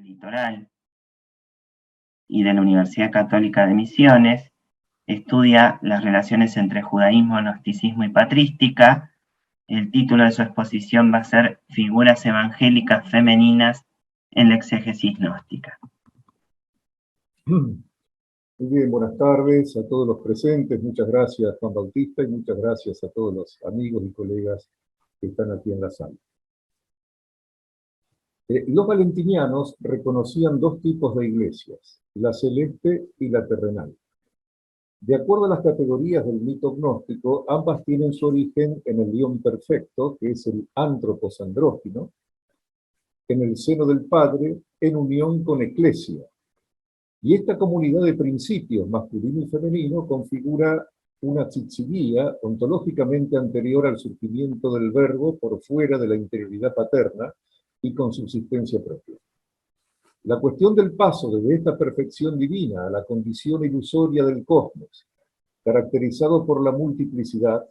Litoral y de la Universidad Católica de Misiones, estudia las relaciones entre judaísmo, gnosticismo y patrística. El título de su exposición va a ser Figuras evangélicas femeninas en la exégesis gnóstica. Muy bien, buenas tardes a todos los presentes. Muchas gracias, Juan Bautista, y muchas gracias a todos los amigos y colegas que están aquí en la sala. Los valentinianos reconocían dos tipos de iglesias, la celeste y la terrenal. De acuerdo a las categorías del mito gnóstico, ambas tienen su origen en el león perfecto, que es el antropos andrógino, en el seno del Padre, en unión con Eclesia. Y esta comunidad de principios masculino y femenino configura una tzitzilía ontológicamente anterior al surgimiento del verbo por fuera de la interioridad paterna y con subsistencia propia. La cuestión del paso desde esta perfección divina a la condición ilusoria del cosmos, caracterizado por la multiplicidad,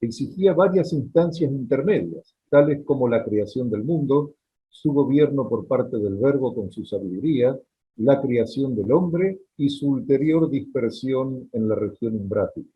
exigía varias instancias intermedias, tales como la creación del mundo, su gobierno por parte del verbo con su sabiduría, la creación del hombre y su ulterior dispersión en la región umbrática.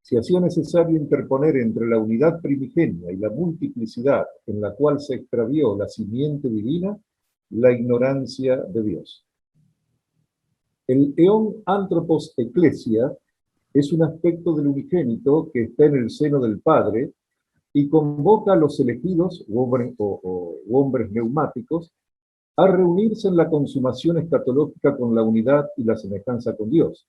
Se hacía necesario interponer entre la unidad primigenia y la multiplicidad en la cual se extravió la simiente divina, la ignorancia de Dios. El eón antropos ecclesia es un aspecto del unigénito que está en el seno del Padre y convoca a los elegidos, hombres neumáticos, a reunirse en la consumación escatológica con la unidad y la semejanza con Dios.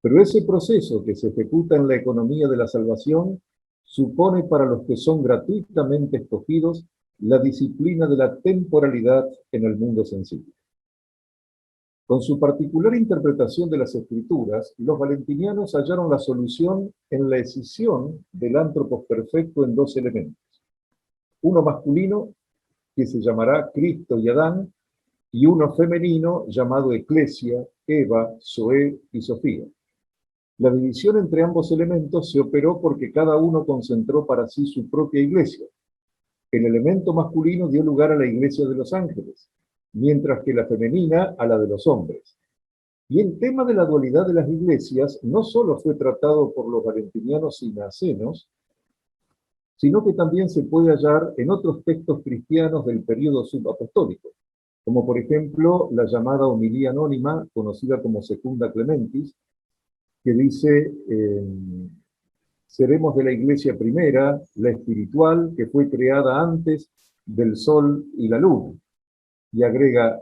Pero ese proceso que se ejecuta en la economía de la salvación supone para los que son gratuitamente escogidos la disciplina de la temporalidad en el mundo sensible. Con su particular interpretación de las Escrituras, los valentinianos hallaron la solución en la escisión del antropos perfecto en dos elementos. Uno masculino, que se llamará Cristo y Adán, y uno femenino llamado Eclesia, Eva, Zoé y Sofía. La división entre ambos elementos se operó porque cada uno concentró para sí su propia iglesia. El elemento masculino dio lugar a la iglesia de los ángeles, mientras que la femenina a la de los hombres. Y el tema de la dualidad de las iglesias no solo fue tratado por los valentinianos y nacenos, sino que también se puede hallar en otros textos cristianos del período subapostólico, como por ejemplo la llamada homilía anónima, conocida como Secunda Clementis, que dice, seremos de la iglesia primera, la espiritual, que fue creada antes del sol y la luna. Y agrega,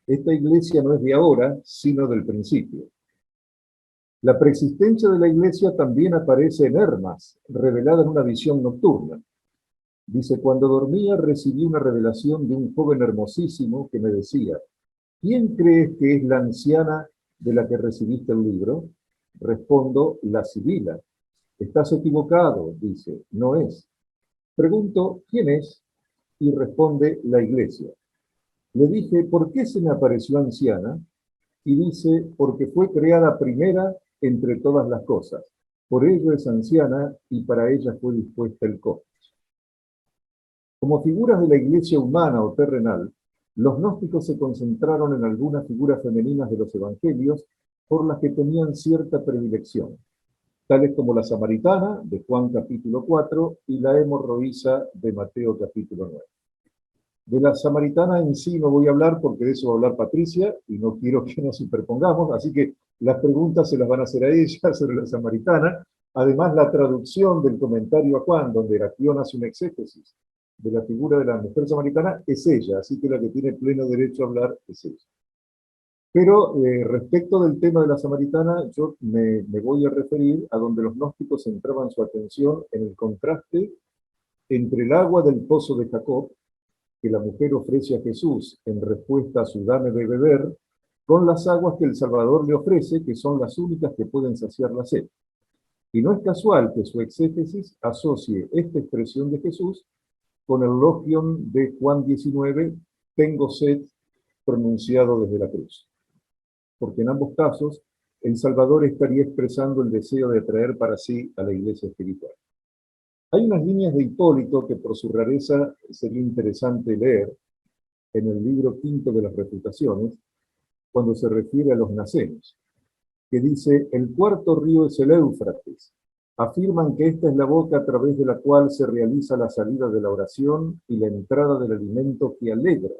esta iglesia no es de ahora, sino del principio. La preexistencia de la iglesia también aparece en Hermas, revelada en una visión nocturna. Dice, cuando dormía recibí una revelación de un joven hermosísimo que me decía, ¿quién crees que es la anciana de la que recibiste el libro? Respondo, la Sibila. Estás equivocado, dice, no es. Pregunto, ¿quién es? Y responde, la iglesia. Le dije, ¿por qué se me apareció anciana? Y dice, porque fue creada primera entre todas las cosas. Por ello es anciana y para ella fue dispuesta el cosmos. Como figuras de la iglesia humana o terrenal, los gnósticos se concentraron en algunas figuras femeninas de los evangelios por las que tenían cierta predilección, tales como la samaritana, de Juan capítulo 4, y la hemorroísa de Mateo capítulo 9. De la samaritana en sí no voy a hablar porque de eso va a hablar Patricia, y no quiero que nos superpongamos, así que las preguntas se las van a hacer a ella sobre la samaritana. Además, la traducción del comentario a Juan, donde Heraclión hace una exégesis de la figura de la mujer samaritana, es ella, así que la que tiene pleno derecho a hablar es ella. Pero respecto del tema de la samaritana, yo me voy a referir a donde los gnósticos centraban su atención en el contraste entre el agua del pozo de Jacob, que la mujer ofrece a Jesús en respuesta a su dame de beber, con las aguas que el Salvador le ofrece, que son las únicas que pueden saciar la sed. Y no es casual que su exégesis asocie esta expresión de Jesús con el logion de Juan 19, tengo sed, pronunciado desde la cruz. Porque en ambos casos, el Salvador estaría expresando el deseo de atraer para sí a la iglesia espiritual. Hay unas líneas de Hipólito que por su rareza sería interesante leer, en el libro quinto de las Refutaciones, cuando se refiere a los nacenos, que dice: el cuarto río es el Éufrates. Afirman que esta es la boca a través de la cual se realiza la salida de la oración y la entrada del alimento que alegra,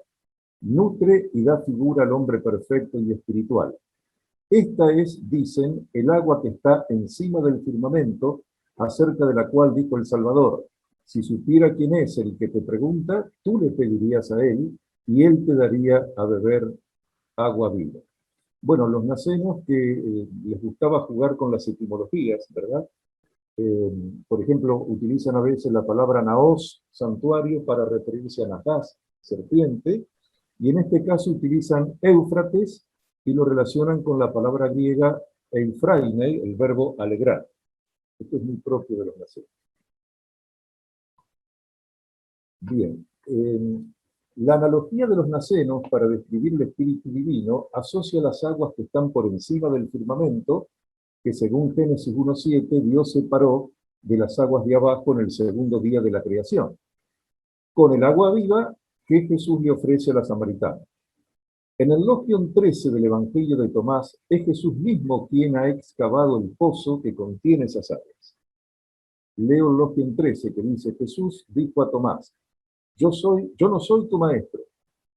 nutre y da figura al hombre perfecto y espiritual. Esta es, dicen, el agua que está encima del firmamento, acerca de la cual dijo el Salvador: si supiera quién es el que te pregunta, tú le pedirías a él, y él te daría a beber agua viva. Bueno, los nacenos que les gustaba jugar con las etimologías, ¿verdad? Por ejemplo, utilizan a veces la palabra naos, santuario, para referirse a Natás, serpiente, y en este caso utilizan Éufrates y lo relacionan con la palabra griega eufraine, el verbo alegrar. Esto es muy propio de los nacenos. Bien, la analogía de los nacenos para describir el Espíritu Divino asocia las aguas que están por encima del firmamento, que según Génesis 1:7, Dios separó de las aguas de abajo en el segundo día de la creación, con el agua viva que Jesús le ofrece a la samaritana. En el Logion 13 del Evangelio de Tomás, es Jesús mismo quien ha excavado el pozo que contiene esas aguas. Leo el Logion 13, que dice: Jesús dijo a Tomás: yo no soy tu maestro,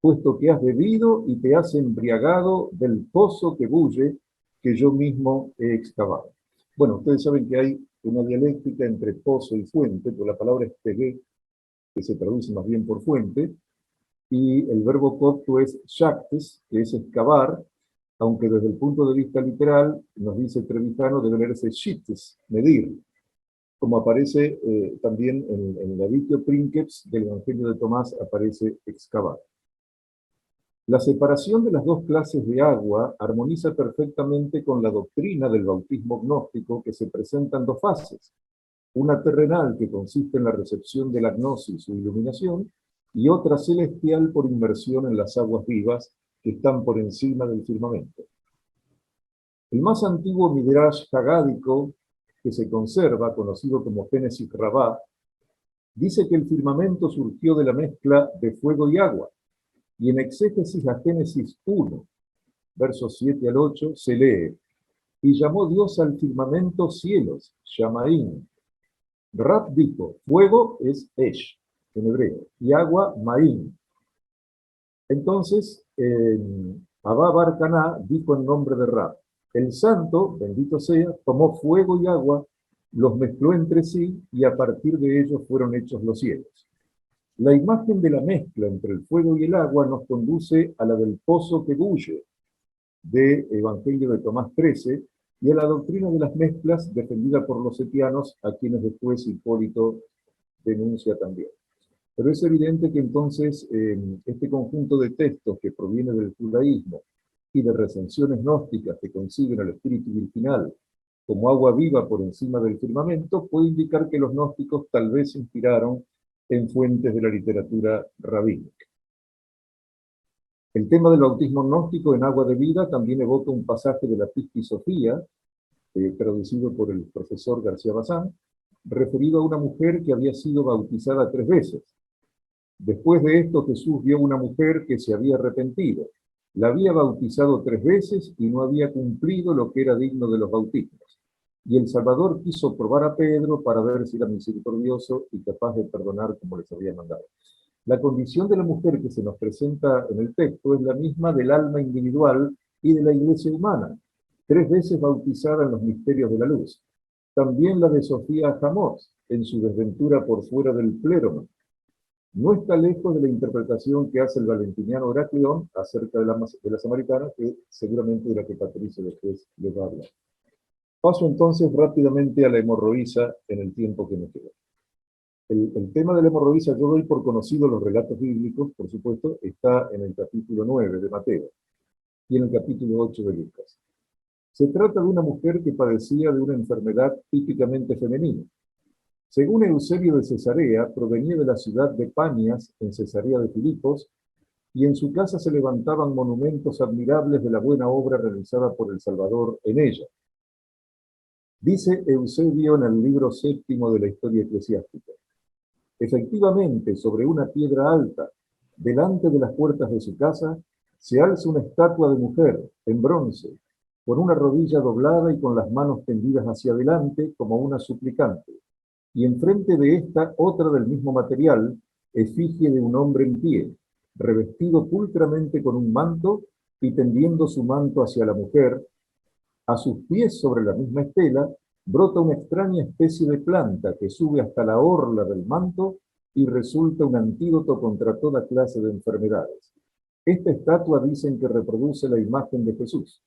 puesto que has bebido y te has embriagado del pozo que bulle, que yo mismo he excavado. Bueno, ustedes saben que hay una dialéctica entre pozo y fuente, porque la palabra es pegué, que se traduce más bien por fuente, y el verbo copto es shaktes, que es excavar, aunque desde el punto de vista literal, nos dice Trevijano, debe leerse shiftes, medir, como aparece también en la Vitio Princeps del Evangelio de Tomás, aparece excavar. La separación de las dos clases de agua armoniza perfectamente con la doctrina del bautismo gnóstico, que se presenta en dos fases: una terrenal, que consiste en la recepción de la gnosis o iluminación, y otra celestial por inmersión en las aguas vivas que están por encima del firmamento. El más antiguo Midrash hagádico que se conserva, conocido como Génesis Rabá, dice que el firmamento surgió de la mezcla de fuego y agua, y en exégesis a Génesis 1, versos 7 al 8, se lee: y llamó Dios al firmamento cielos, Shamaín. Rab dijo: fuego es Esh, en hebreo, y agua, Maín. Entonces, Abba Bar Caná dijo en nombre de Rab: el santo, bendito sea, tomó fuego y agua, los mezcló entre sí, y a partir de ellos fueron hechos los cielos. La imagen de la mezcla entre el fuego y el agua nos conduce a la del pozo que bulle, de Evangelio de Tomás 13, y a la doctrina de las mezclas defendida por los etianos, a quienes después Hipólito denuncia también. Pero es evidente que entonces este conjunto de textos que proviene del judaísmo y de recensiones gnósticas que conciben al espíritu virginal como agua viva por encima del firmamento puede indicar que los gnósticos tal vez se inspiraron en fuentes de la literatura rabínica. El tema del bautismo gnóstico en agua de vida también evoca un pasaje de la Pistis Sofía, traducido por el profesor García Bazán, referido a una mujer que había sido bautizada 3 veces. Después de esto, Jesús vio una mujer que se había arrepentido. La había bautizado 3 veces y no había cumplido lo que era digno de los bautismos. Y el Salvador quiso probar a Pedro para ver si era misericordioso y capaz de perdonar como les había mandado. La condición de la mujer que se nos presenta en el texto es la misma del alma individual y de la iglesia humana, 3 veces bautizada en los misterios de la luz. También la de Sofía Jamós, en su desventura por fuera del pléroma. No está lejos de la interpretación que hace el valentiniano Heracleón acerca de la samaritana, que seguramente de la que Patricio después les va a hablar. Paso entonces rápidamente a la hemorroísa en el tiempo que me queda. El tema de la hemorroísa, yo doy por conocido los relatos bíblicos, por supuesto, está en el capítulo 9 de Mateo y en el capítulo 8 de Lucas. Se trata de una mujer que padecía de una enfermedad típicamente femenina. Según Eusebio de Cesarea, provenía de la ciudad de Panias, en Cesarea de Filipos, y en su casa se levantaban monumentos admirables de la buena obra realizada por el Salvador en ella. Dice Eusebio en el libro 7 de la historia eclesiástica: efectivamente, sobre una piedra alta, delante de las puertas de su casa, se alza una estatua de mujer, en bronce, con una rodilla doblada y con las manos tendidas hacia adelante como una suplicante, y enfrente de esta otra del mismo material, efigie de un hombre en pie, revestido pulcramente con un manto y tendiendo su manto hacia la mujer. A sus pies, sobre la misma estela, brota una extraña especie de planta que sube hasta la orla del manto y resulta un antídoto contra toda clase de enfermedades. Esta estatua dicen que reproduce la imagen de Jesús.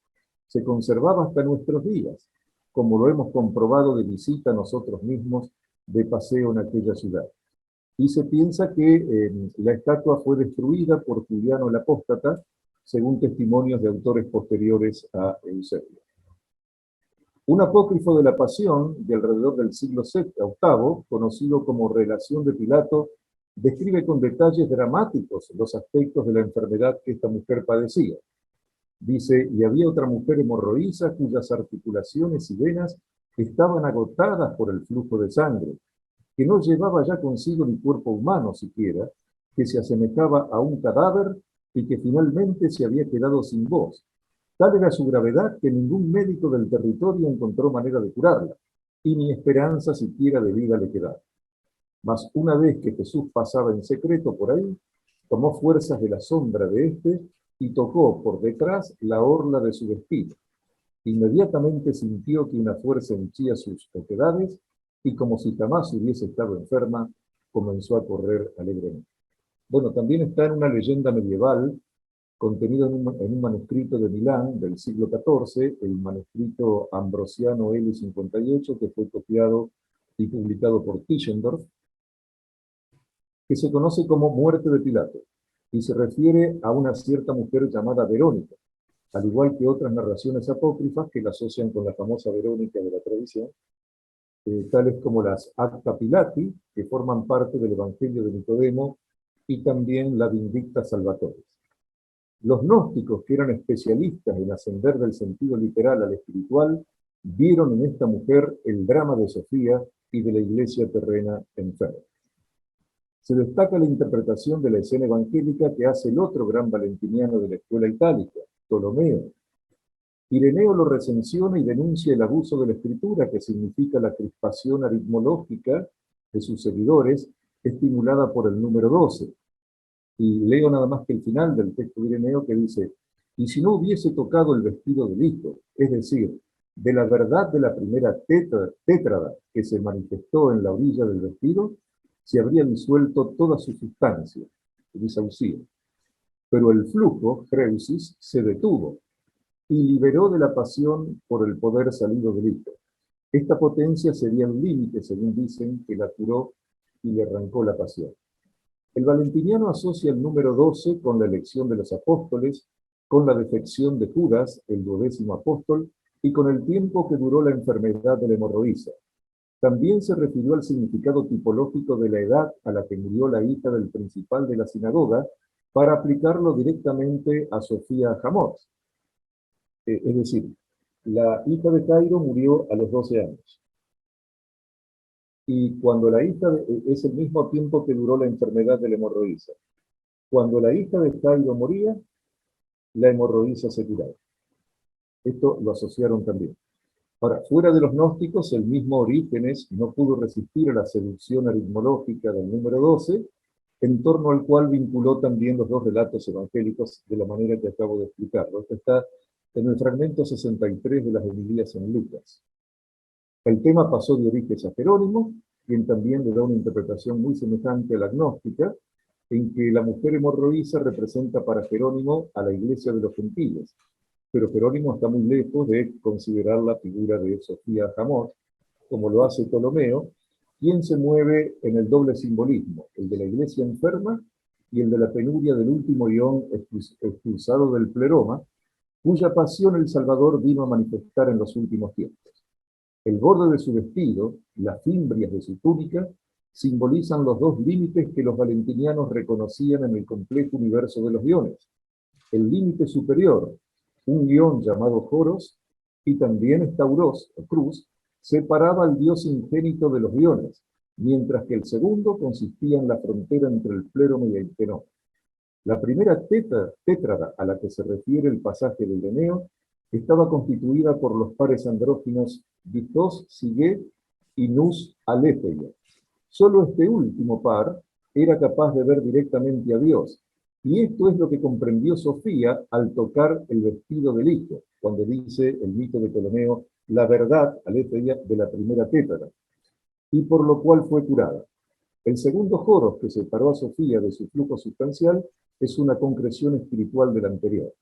Se conservaba hasta nuestros días, como lo hemos comprobado de visita nosotros mismos de paseo en aquella ciudad. Y se piensa que la estatua fue destruida por Juliano el Apóstata, según testimonios de autores posteriores a Eusebio. Un apócrifo de la Pasión, de alrededor del siglo VIII, conocido como Relación de Pilato, describe con detalles dramáticos los aspectos de la enfermedad que esta mujer padecía. Dice, y había otra mujer hemorroísa cuyas articulaciones y venas estaban agotadas por el flujo de sangre, que no llevaba ya consigo ni cuerpo humano siquiera, que se asemejaba a un cadáver y que finalmente se había quedado sin voz. Tal era su gravedad que ningún médico del territorio encontró manera de curarla, y ni esperanza siquiera de vida le quedaba. Mas una vez que Jesús pasaba en secreto por ahí, tomó fuerzas de la sombra de éste y tocó por detrás la orla de su vestido. Inmediatamente sintió que una fuerza henchía sus oquedades y como si jamás hubiese estado enferma, comenzó a correr alegremente. Bueno, también está en una leyenda medieval contenido en un manuscrito de Milán del siglo XIV, el manuscrito Ambrosiano L58, que fue copiado y publicado por Tischendorf, que se conoce como Muerte de Pilato, y se refiere a una cierta mujer llamada Verónica, al igual que otras narraciones apócrifas que la asocian con la famosa Verónica de la tradición, tales como las Acta Pilati, que forman parte del Evangelio de Nicodemo, y también la Vindicta Salvatoris. Los gnósticos, que eran especialistas en ascender del sentido literal al espiritual, vieron en esta mujer el drama de Sofía y de la iglesia terrena enferma. Se destaca la interpretación de la escena evangélica que hace el otro gran valentiniano de la escuela itálica, Ptolomeo. Ireneo lo recensiona y denuncia el abuso de la escritura, que significa la crispación aritmológica de sus seguidores, estimulada por el número 12. Y leo nada más que el final del texto de Ireneo, que dice, y si no hubiese tocado el vestido del hijo, es decir, de la verdad de la primera tétrada que se manifestó en la orilla del vestido, se habría disuelto toda su sustancia, disaucía. Pero el flujo, Creusis, se detuvo y liberó de la pasión por el poder salido del hijo. Esta potencia sería el límite, según dicen, que la curó y le arrancó la pasión. El valentiniano asocia el número 12 con la elección de los apóstoles, con la defección de Judas, el 12º apóstol, y con el tiempo que duró la enfermedad de la hemorroísa. También se refirió al significado tipológico de la edad a la que murió la hija del principal de la sinagoga para aplicarlo directamente a Sofía Hamor. Es decir, la hija de Jairo murió a los 12 años. Y cuando la hija es el mismo tiempo que duró la enfermedad de la hemorroísa. Cuando la hija de Jairo moría, la hemorroísa se curaba. Esto lo asociaron también. Ahora, fuera de los gnósticos, el mismo Orígenes no pudo resistir a la seducción aritmológica del número 12, en torno al cual vinculó también los dos relatos evangélicos de la manera que acabo de explicarlo. Esto está en el fragmento 63 de las homilías en Lucas. El tema pasó de Orígenes a Jerónimo, quien también le da una interpretación muy semejante a la gnóstica, en que la mujer hemorroísa representa para Jerónimo a la iglesia de los gentiles, pero Jerónimo está muy lejos de considerar la figura de Sofía Hamor, como lo hace Ptolomeo, quien se mueve en el doble simbolismo, el de la iglesia enferma y el de la penuria del último Ión expulsado del pleroma, cuya pasión el Salvador vino a manifestar en los últimos tiempos. El borde de su vestido, las fimbrias de su túnica, simbolizan los dos límites que los valentinianos reconocían en el complejo universo de los guiones. El límite superior, un guión llamado Joros, y también Tauros, o cruz, separaba al dios ingénito de los guiones, mientras que el segundo consistía en la frontera entre el pleroma y el tenón. La primera tétrada a la que se refiere el pasaje del Eneo estaba constituida por los pares andróginos Ditos Sigé y Nus Aletheia. Solo este último par era capaz de ver directamente a Dios, y esto es lo que comprendió Sofía al tocar el vestido del hijo, cuando dice el mito de Ptolomeo, la verdad, Aletheia, de la primera tétrada, y por lo cual fue curada. El segundo joros que separó a Sofía de su flujo sustancial es una concreción espiritual del anterior.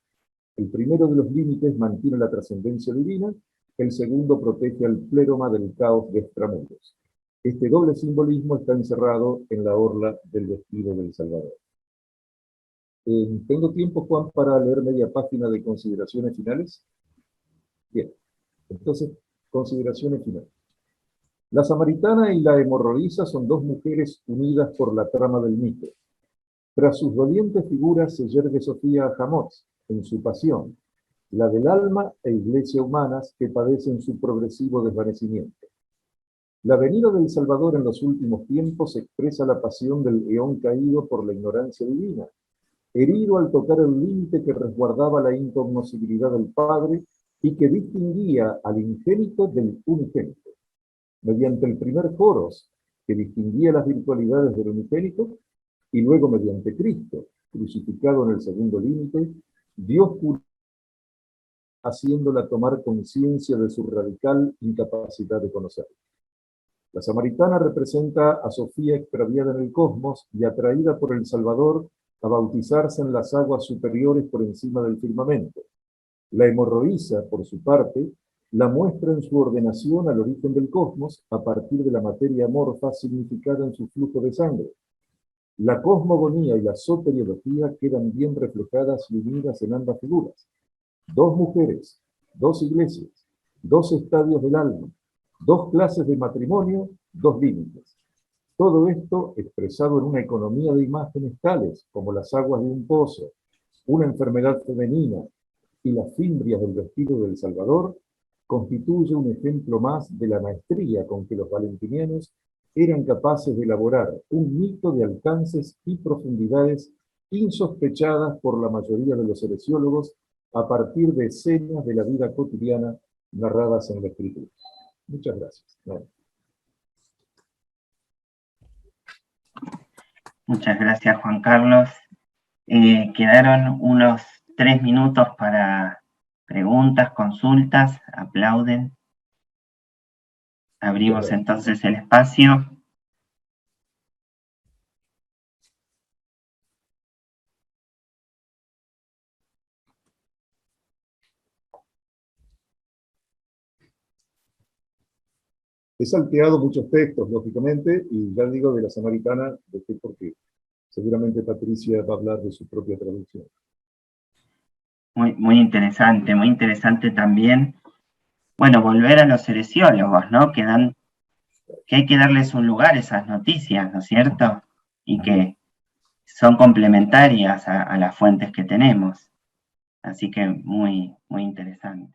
El primero de los límites mantiene la trascendencia divina, el segundo protege al pléroma del caos de extramundos. Este doble simbolismo está encerrado en la orla del vestido del Salvador. ¿Tengo tiempo, Juan, para leer media página de consideraciones finales? Bien, entonces, consideraciones finales. La samaritana y la hemorroísa son dos mujeres unidas por la trama del mito. Tras sus dolientes figuras se yergue Sofía Jamós, en su pasión, la del alma e iglesia humanas que padecen su progresivo desvanecimiento. La venida del Salvador en los últimos tiempos expresa la pasión del eón caído por la ignorancia divina, herido al tocar el límite que resguardaba la incognoscibilidad del Padre y que distinguía al ingénito del unigénito. Mediante el primer joros, que distinguía las virtualidades del unigénito, y luego mediante Cristo, crucificado en el segundo límite, Dios curó haciéndola tomar conciencia de su radical incapacidad de conocer. La samaritana representa a Sofía extraviada en el cosmos y atraída por el Salvador a bautizarse en las aguas superiores por encima del firmamento. La hemorroísa, por su parte, la muestra en su ordenación al origen del cosmos a partir de la materia amorfa significada en su flujo de sangre. La cosmogonía y la soteriología quedan bien reflejadas y unidas en ambas figuras. Dos mujeres, dos iglesias, dos estadios del alma, dos clases de matrimonio, dos límites. Todo esto expresado en una economía de imágenes tales como las aguas de un pozo, una enfermedad femenina y las fimbrias del vestido del Salvador, constituye un ejemplo más de la maestría con que los valentinianos eran capaces de elaborar un mito de alcances y profundidades insospechadas por la mayoría de los heresiólogos a partir de escenas de la vida cotidiana narradas en la Escritura. Muchas gracias. Muchas gracias, Juan Carlos. Quedaron unos 3 minutos para preguntas, consultas. Aplauden. Abrimos entonces el espacio. He salteado muchos textos, lógicamente, y ya digo de la samaritana, porque seguramente Patricia va a hablar de su propia traducción. Muy interesante también. Bueno, volver a los heresiólogos, ¿no? Que hay que darles un lugar a esas noticias, ¿no es cierto? Y que son complementarias a las fuentes que tenemos. Así que muy interesante.